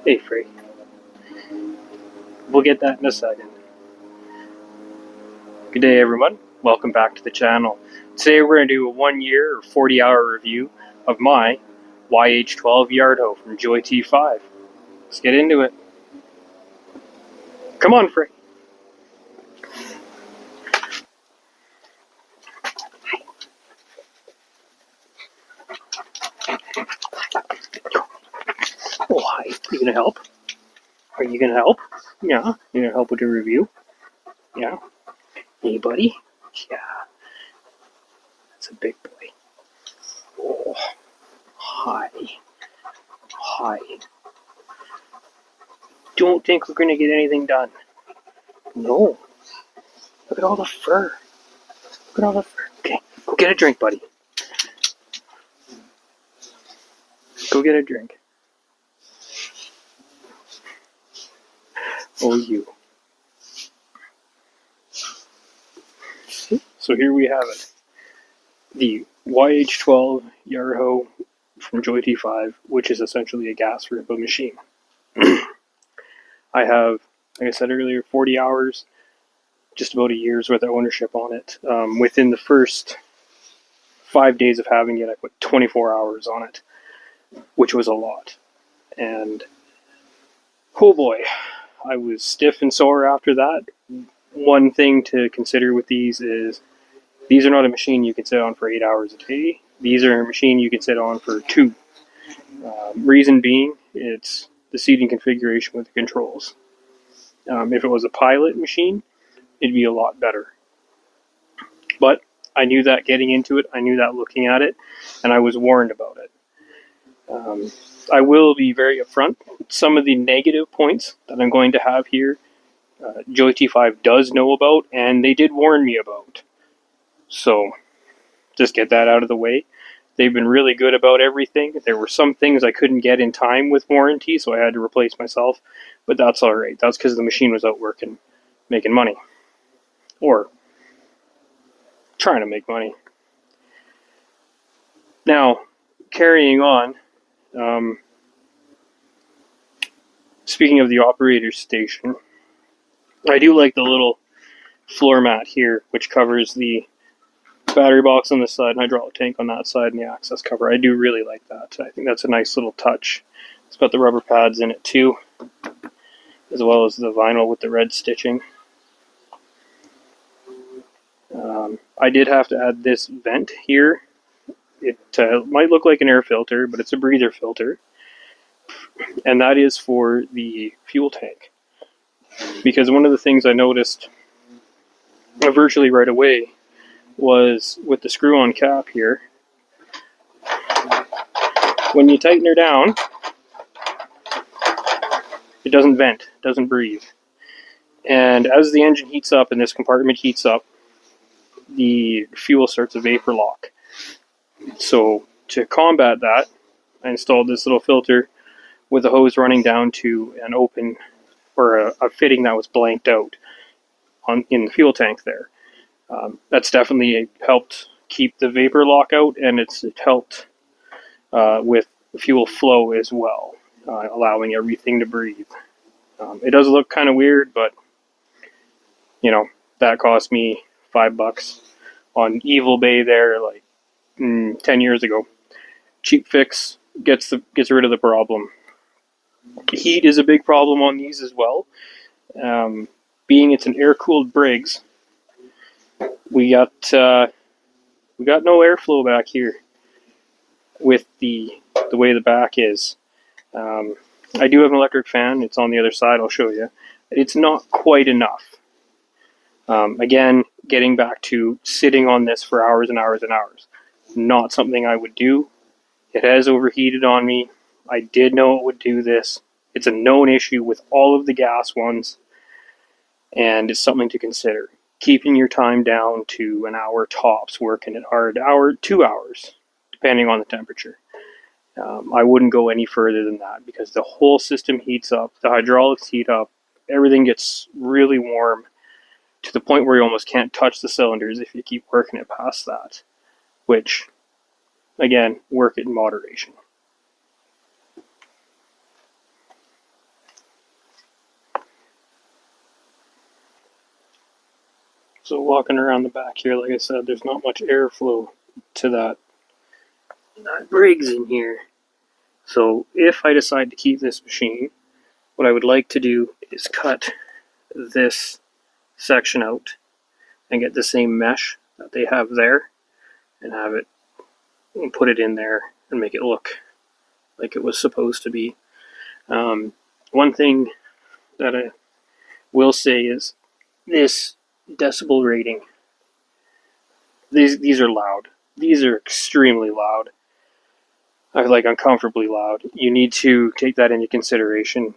Hey, Free. We'll get that in a second. Good day, everyone. Welcome back to the channel. Today we're going to do a 1 year or 40-hour review of my YH12 YardHoe from JoyT5. Let's get into it. Come on, Free. Oh, hi. You gonna help? Are you gonna help? Yeah. You gonna help with the review? Yeah. Hey, buddy? Yeah. That's a big boy. Oh, hi. Hi. Don't think we're gonna get anything done. No. Look at all the fur. Look at all the fur. Okay, go get a drink, buddy. Go get a drink. Oh, you. So here we have it. The YH12 YardHoe from JoyT5, which is essentially a gas ripper machine. I have, like I said earlier, 40 hours, just about a year's worth of ownership on it. Within the first 5 days of having it, I put 24 hours on it, which was a lot. And oh boy, I was stiff and sore after that. One thing to consider with these is these are not a machine you can sit on for 8 hours a day. These are a machine you can sit on for 2. Reason being, it's the seating configuration with the controls. If it was a pilot machine, it'd be a lot better. But I knew that getting into it, I knew that looking at it, and I was warned about it. I will be very upfront. Some of the negative points that I'm going to have here, JoyT5 does know about, and they did warn me about. So, just get that out of the way. They've been really good about everything. There were some things I couldn't get in time with warranty, so I had to replace myself. But that's alright. That's because the machine was out working, making money. Or trying to make money. Now, carrying on, speaking of the operator station, I do like the little floor mat here, which covers the battery box on this side and hydraulic tank on that side and the access cover. I do really like that. I think that's a nice little touch. It's got the rubber pads in it too, as well as the vinyl with the red stitching. I did have to add this vent here. It might look like an air filter, but it's a breather filter. And that is for the fuel tank. Because one of the things I noticed virtually right away was with the screw-on cap here, when you tighten her down, it doesn't vent, it doesn't breathe. And as the engine heats up and this compartment heats up, the fuel starts to vapor lock. So to combat that, I installed this little filter with a hose running down to an open, or a fitting that was blanked out in the fuel tank there. That's definitely helped keep the vapor lock out, and it helped with fuel flow as well, allowing everything to breathe. It does look kind of weird, but you know, that cost me $5 on Evil Bay there, like 10 years ago. Cheap fix gets rid of the problem. Heat is a big problem on these as well. Being it's an air-cooled Briggs, we got no airflow back here with the way the back is. I do have an electric fan. It's on the other side. I'll show you. It's not quite enough. Again, getting back to sitting on this for hours and hours and hours. Not something I would do. It has overheated on me. I did know it would do this. It's a known issue with all of the gas ones, and it's something to consider. keeping your time down to an hour tops, working it hard, hour, 2 hours, depending on the temperature. I wouldn't go any further than that because the whole system heats up, the hydraulics heat up, everything gets really warm to the point where you almost can't touch the cylinders if you keep working it past that, which, again, work it in moderation. So walking around the back here, like I said, there's not much airflow to that Briggs in here. So if I decide to keep this machine, what I would like to do is cut this section out and get the same mesh that they have there and have it and put it in there and make it look like it was supposed to be. One thing that I will say is this decibel rating. These are loud. These are extremely loud. Like uncomfortably loud. You need to take that into consideration,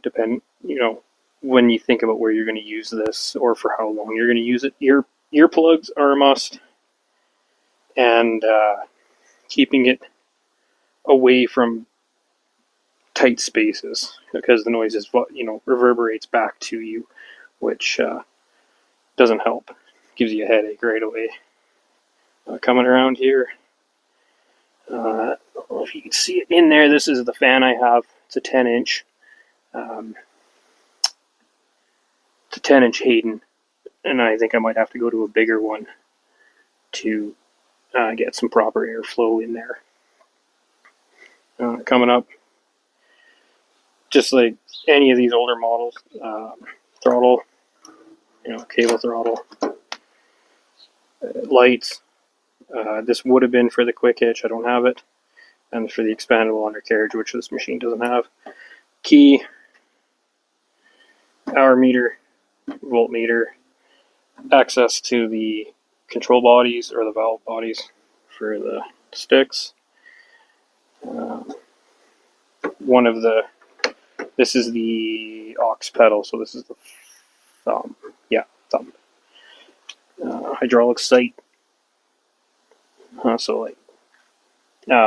when you think about where you're going to use this or for how long you're going to use it. Earplugs are a must, and keeping it away from tight spaces because the noise is reverberates back to you, which doesn't help. Gives you a headache right away. Coming around here. I don't know if you can see it in there. This is the fan I have. It's a 10-inch. It's a 10-inch Hayden, and I think I might have to go to a bigger one to get some proper airflow in there. Coming up, just like any of these older models, throttle, cable throttle, lights. This would have been for the quick hitch. I don't have it. And for the expandable undercarriage, which this machine doesn't have. Key, hour meter, voltmeter, access to the control bodies or the valve bodies for the sticks. This is the aux pedal, so this is the thumb. Yeah, thumb. Hydraulic sight.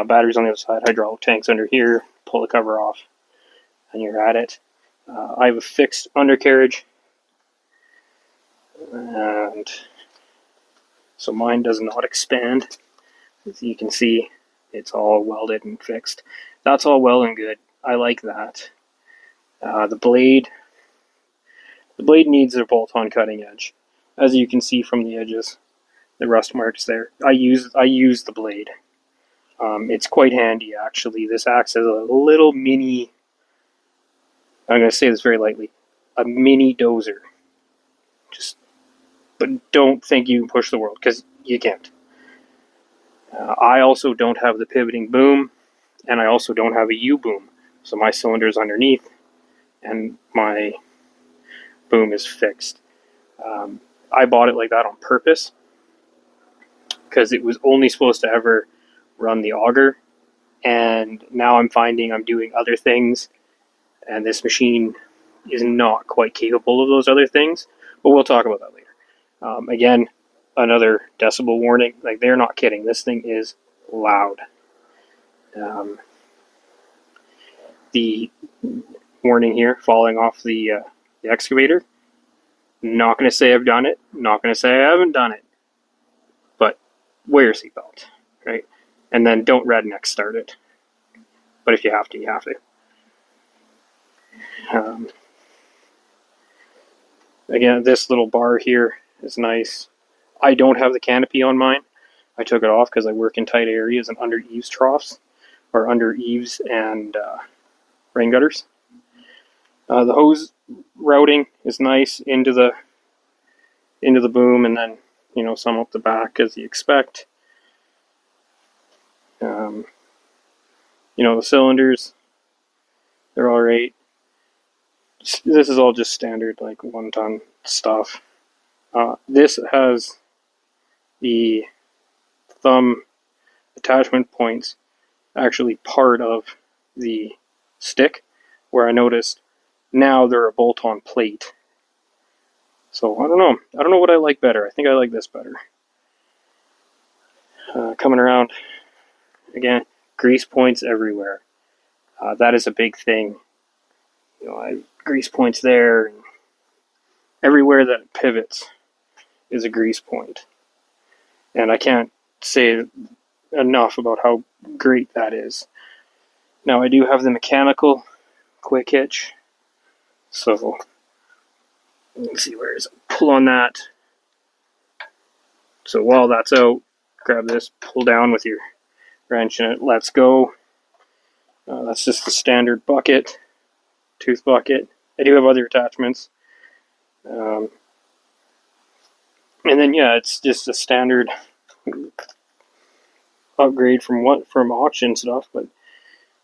Batteries on the other side, hydraulic tanks under here, pull the cover off, and you're at it. I have a fixed undercarriage, and so mine does not expand. As you can see, it's all welded and fixed. That's all well and good. I like that. The blade needs a bolt-on cutting edge. As you can see from the edges, the rust marks there. I use the blade. It's quite handy, actually. This acts as a little mini, I'm going to say this very lightly, a mini dozer. But don't think you can push the world, because you can't. I also don't have the pivoting boom, and I also don't have a U-boom. So my cylinder's underneath, and my boom is fixed. I bought it like that on purpose, because it was only supposed to ever run the auger, and now I'm finding I'm doing other things, and this machine is not quite capable of those other things, but we'll talk about that later. Again, another decibel warning. Like, they're not kidding. This thing is loud. The warning here, falling off the excavator. Not going to say I've done it. Not going to say I haven't done it. But wear your seatbelt, right? And then don't redneck start it. But if you have to, you have to. Again, this little bar here is nice. I don't have the canopy on mine. I took it off because I work in tight areas and under eaves troughs, or under eaves and rain gutters. The hose routing is nice into the boom, and then some up the back as you expect. The cylinders, they're all right. This is all just standard, like 1-ton stuff. This has the thumb attachment points actually part of the stick, where I noticed now they're a bolt-on plate. So I don't know. I don't know what I like better. I think I like this better. Coming around again, grease points everywhere. That is a big thing. You know, I grease points there. And everywhere that it pivots is a grease point, and I can't say enough about how great that is. Now I do have the mechanical quick hitch, so let's see, where is it? Pull on that. So while that's out, grab this, pull down with your wrench, and it lets go. That's just the standard bucket, tooth bucket. I do have other attachments. And then yeah, it's just a standard upgrade from auction stuff, but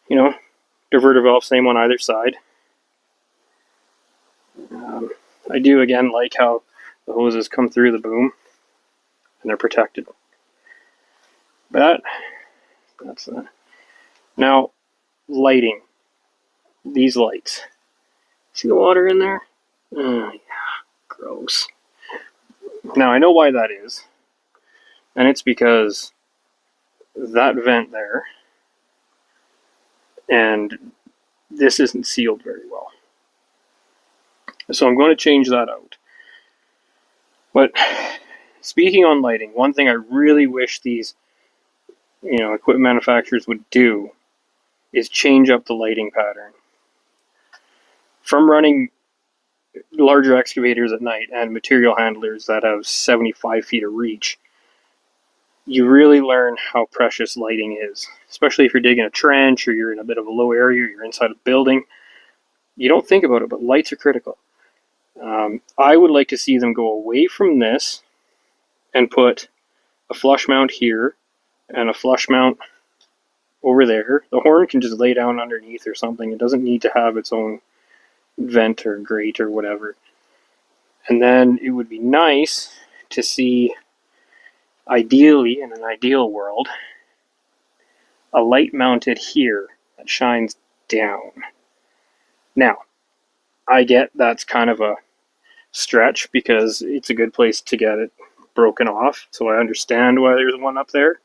you know, diverter valve, same on either side. I do again like how the hoses come through the boom and they're protected. But that's now lighting. These lights. See the water in there? Yeah, gross. Now I know why that is, and it's because that vent there and this isn't sealed very well. So I'm going to change that out. But speaking on lighting, one thing I really wish these equipment manufacturers would do is change up the lighting pattern. From running larger excavators at night and material handlers that have 75 feet of reach, you really learn how precious lighting is, especially if you're digging a trench or you're in a bit of a low area, or you're inside a building. You don't think about it, but lights are critical. I would like to see them go away from this and put a flush mount here and a flush mount over there. The horn can just lay down underneath or something. It doesn't need to have its own vent or grate or whatever. And then it would be nice to see, ideally, in an ideal world, a light mounted here that shines down. Now, I get that's kind of a stretch because it's a good place to get it broken off, so I understand why there's one up there.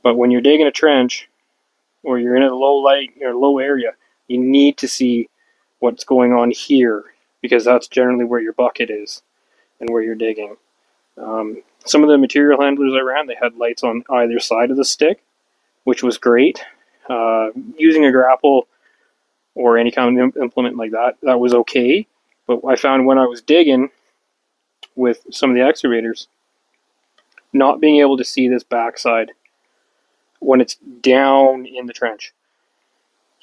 But when you're digging a trench or you're in a low light or low area, you need to see what's going on here, because that's generally where your bucket is and where you're digging. Some of the material handlers I ran, they had lights on either side of the stick, which was great. Using a grapple or any kind of implement like that, that was okay. But I found when I was digging with some of the excavators, not being able to see this backside when it's down in the trench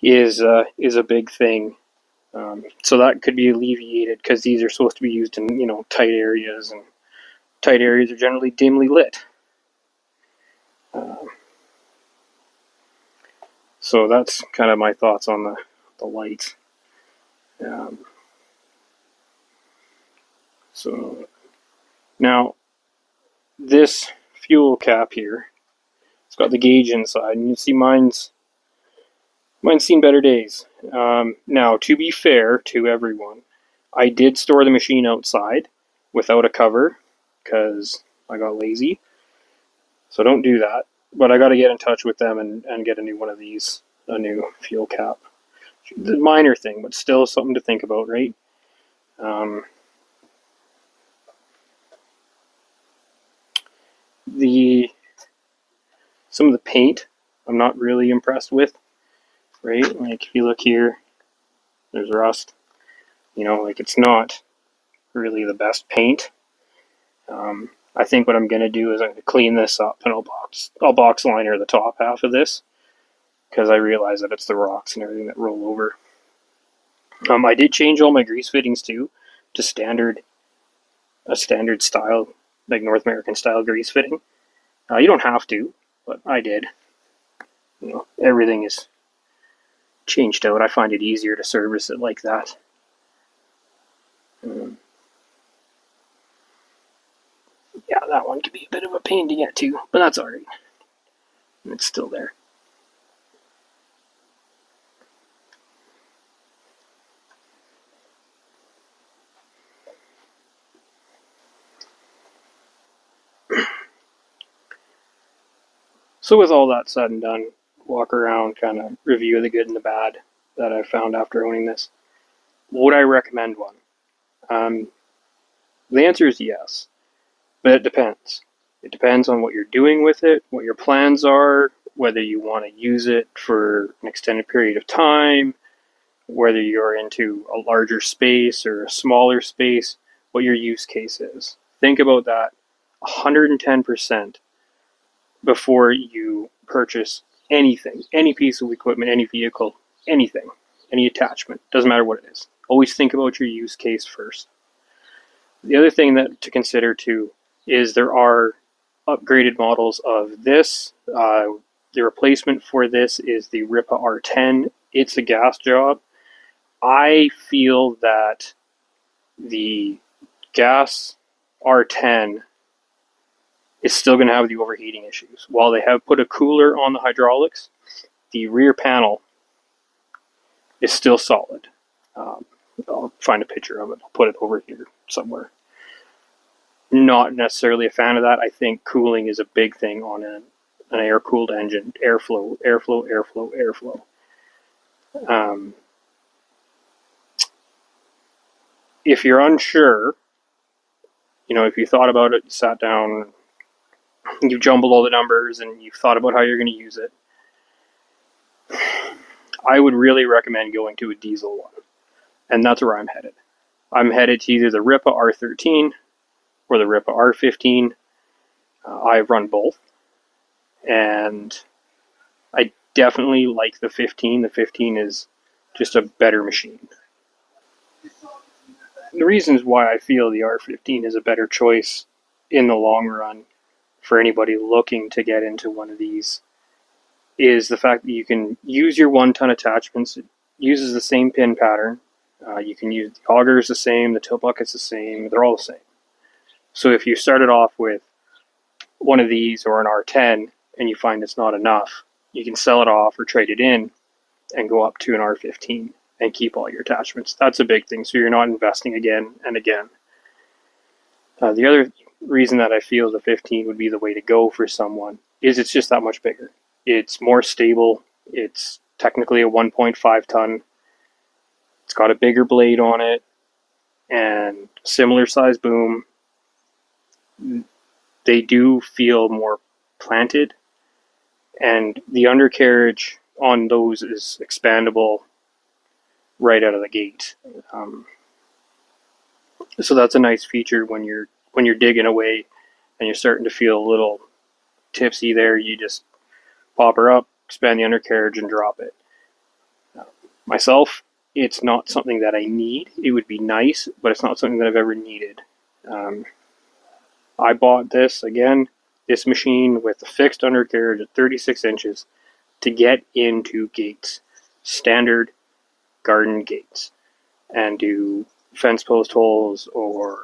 is a big thing. So that could be alleviated, because these are supposed to be used in tight areas, and tight areas are generally dimly lit. So that's kind of my thoughts on the lights. So now this fuel cap here, it's got the gauge inside, and you see mine's seen better days. Now, to be fair to everyone, I did store the machine outside without a cover because I got lazy. So don't do that. But I got to get in touch with them and get a new one of these, a new fuel cap. The minor thing, but still something to think about, right? Some of the paint I'm not really impressed with, right? Like if you look here, there's rust. Like it's not really the best paint. I think what I'm going to do is I'm going to clean this up, and I'll box liner the top half of this, because I realize that it's the rocks and everything that roll over. I did change all my grease fittings too to a standard style, like North American style grease fitting. You don't have to, but I did. Everything is changed out. I find it easier to service it like that. Yeah, that one could be a bit of a pain to get to, but that's alright. It's still there. So with all that said and done, walk around, kind of review the good and the bad that I found after owning this. Would I recommend one? The answer is yes, but it depends. It depends on what you're doing with it, what your plans are, whether you want to use it for an extended period of time, whether you're into a larger space or a smaller space, what your use case is. Think about that 110% before you purchase anything, any piece of equipment, any vehicle, anything, any attachment. Doesn't matter what it is. Always think about your use case first. The other thing that to consider too is there are upgraded models of this. The replacement for this is the RIPA R10. It's a gas job. I feel that the gas R10 is still going to have the overheating issues. While they have put a cooler on the hydraulics, the rear panel is still solid. I'll find a picture of it. I'll put it over here somewhere. Not necessarily a fan of that. I think cooling is a big thing on an air-cooled engine. Airflow, airflow, airflow, airflow. If you're unsure, if you thought about it, you sat down, you jumbled all the numbers, and you thought about how you're going to use it, I would really recommend going to a diesel one. And that's where I'm headed. I'm headed to either the RIPA R13 or the RIPA R15. I've run both. And I definitely like the 15. The 15 is just a better machine. The reasons why I feel the R15 is a better choice in the long run for anybody looking to get into one of these is the fact that you can use your 1-ton attachments. It uses the same pin pattern. You can use the augers the same, the tilt bucket's the same, they're all the same. So if you started off with one of these or an R10 and you find it's not enough, you can sell it off or trade it in and go up to an R15 and keep all your attachments. That's a big thing, so you're not investing again and again. The other reason that I feel the 15 would be the way to go for someone is it's just that much bigger. It's more stable. It's technically a 1.5 ton. It's got a bigger blade on it and similar size boom. They do feel more planted, and the undercarriage on those is expandable right out of the gate. So that's a nice feature when you're digging away and you're starting to feel a little tipsy there. You just pop her up, expand the undercarriage, and drop it. Myself, it's not something that I need. It would be nice, but it's not something that I've ever needed. I bought this machine with a fixed undercarriage at 36 inches to get into gates, standard garden gates, and do fence post holes or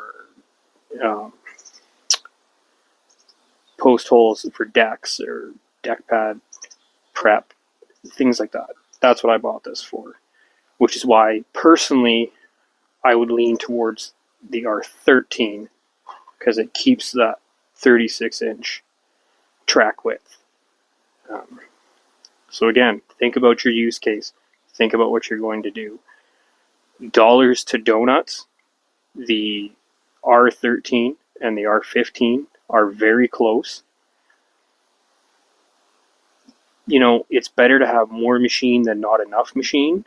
post holes for decks or deck pad prep, things like that. That's what I bought this for, which is why personally I would lean towards the R13 because it keeps that 36-inch track width. So again, think about your use case. Think about what you're going to do. Dollars to donuts, the R13 and the R15 are very close. It's better to have more machine than not enough machine.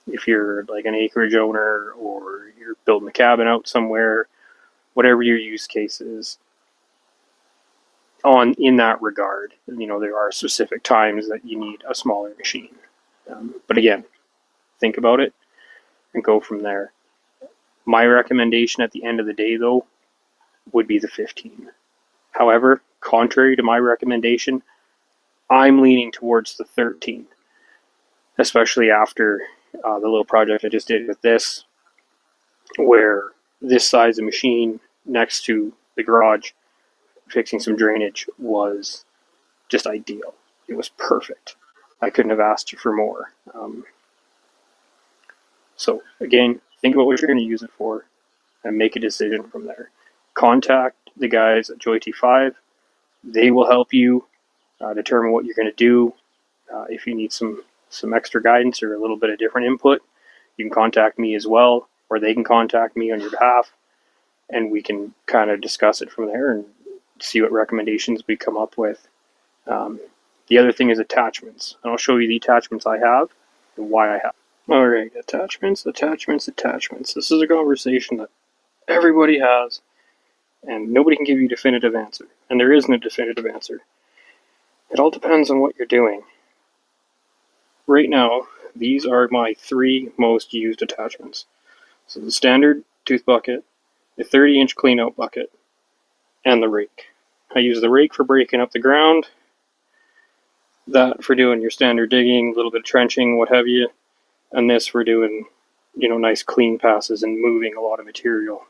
If you're like an acreage owner or you're building a cabin out somewhere, whatever your use case is, in that regard, there are specific times that you need a smaller machine. But again, think about it and go from there. My recommendation at the end of the day, though, would be the 15. However, contrary to my recommendation, I'm leaning towards the 13, especially after the little project I just did with this, where this size of machine next to the garage fixing some drainage was just ideal. It was perfect. I couldn't have asked for more. So again, think about what you're going to use it for and make a decision from there. Contact the guys at JoyT5. They will help you determine what you're going to do. If you need some extra guidance or a little bit of different input, you can contact me as well, or they can contact me on your behalf, and we can kind of discuss it from there and see what recommendations we come up with. The other thing is attachments, and I'll show you the attachments I have and why I have. Alright, attachments. This is a conversation that everybody has, and nobody can give you a definitive answer. And there isn't a definitive answer. It all depends on what you're doing. Right now, these are my 3 most used attachments. So the standard tooth bucket, the 30-inch clean-out bucket, and the rake. I use the rake for breaking up the ground, that for doing your standard digging, a little bit of trenching, what have you, and this for doing, nice clean passes and moving a lot of material.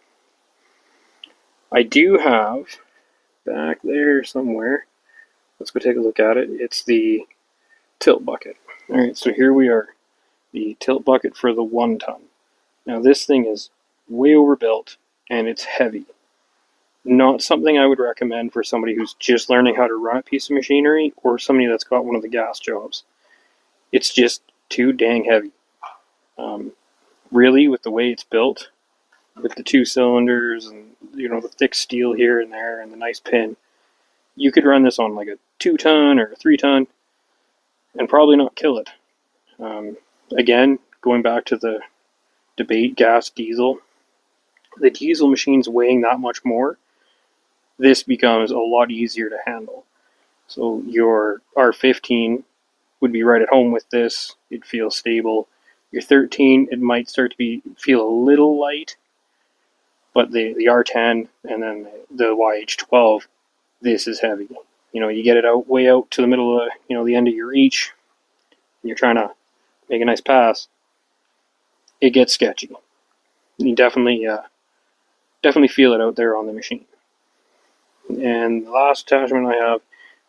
I do have, back there somewhere, let's go take a look at it, it's the tilt bucket. Alright, so here we are, the tilt bucket for the 1 ton. Now this thing is way overbuilt and it's heavy. Not something I would recommend for somebody who's just learning how to run a piece of machinery or somebody that's got one of the gas jobs. It's just too dang heavy. Really, with the way it's built, with the 2 cylinders and the thick steel here and there and the nice pin, you could run this on like a 2 ton or a 3 ton and probably not kill it. Again, going back to the debate, gas, diesel, the diesel machine's weighing that much more, this becomes a lot easier to handle. So your R15 would be right at home with this. It'd feel stable. Your 13, it might start to feel a little light, but the R10 and then the YH12, this is heavy. You get it way out to the middle of the end of your reach, and you're trying to make a nice pass. It gets sketchy. You definitely feel it out there on the machine. And the last attachment I have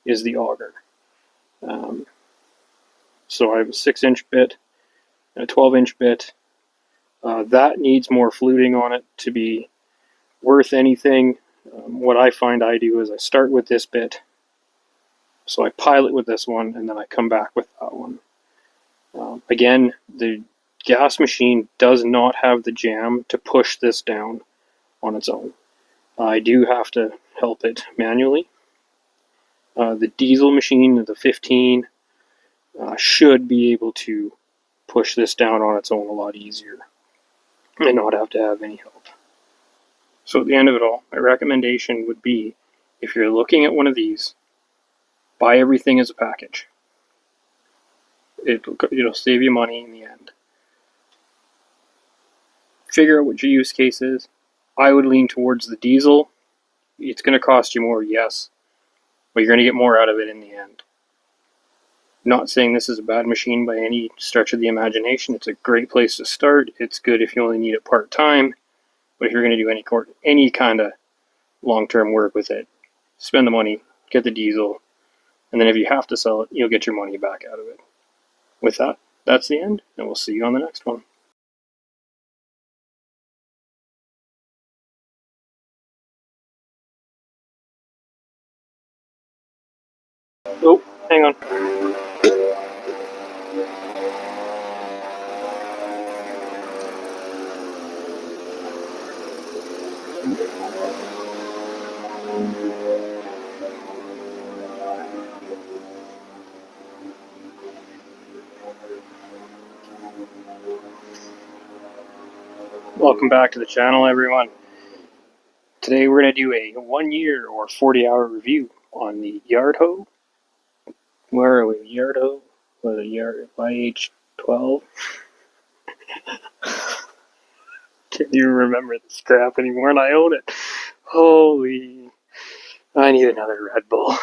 is the auger. So I have a 6-inch bit and a 12-inch bit. That needs more fluting on it to be worth anything. What I find I do is I start with this bit, so I pilot with this one, and then I come back with that one. Again, the gas machine does not have the jam to push this down on its own. I do have to help it manually. The diesel machine, the 15, should be able to push this down on its own a lot easier and not have to have any help. So at the end of it all, my recommendation would be, if you're looking at one of these, buy everything as a package. It'll save you money in the end. Figure out what your use case is. I would lean towards the diesel. It's going to cost you more, yes, but you're going to get more out of it in the end. Not saying this is a bad machine by any stretch of the imagination. It's a great place to start. It's good if you only need it part-time, but if you're going to do any kind of long-term work with it, spend the money, get the diesel, and then if you have to sell it, you'll get your money back out of it. With that, that's the end, and we'll see you on the next one. Oh, hang on. Welcome back to the channel, everyone. Today we're going to do a 1-year or 40-hour review on the YardHoe. Where are we? YardHoe? What is it? YH12? Can't even remember this crap anymore, and I own it. Holy... I need another Red Bull.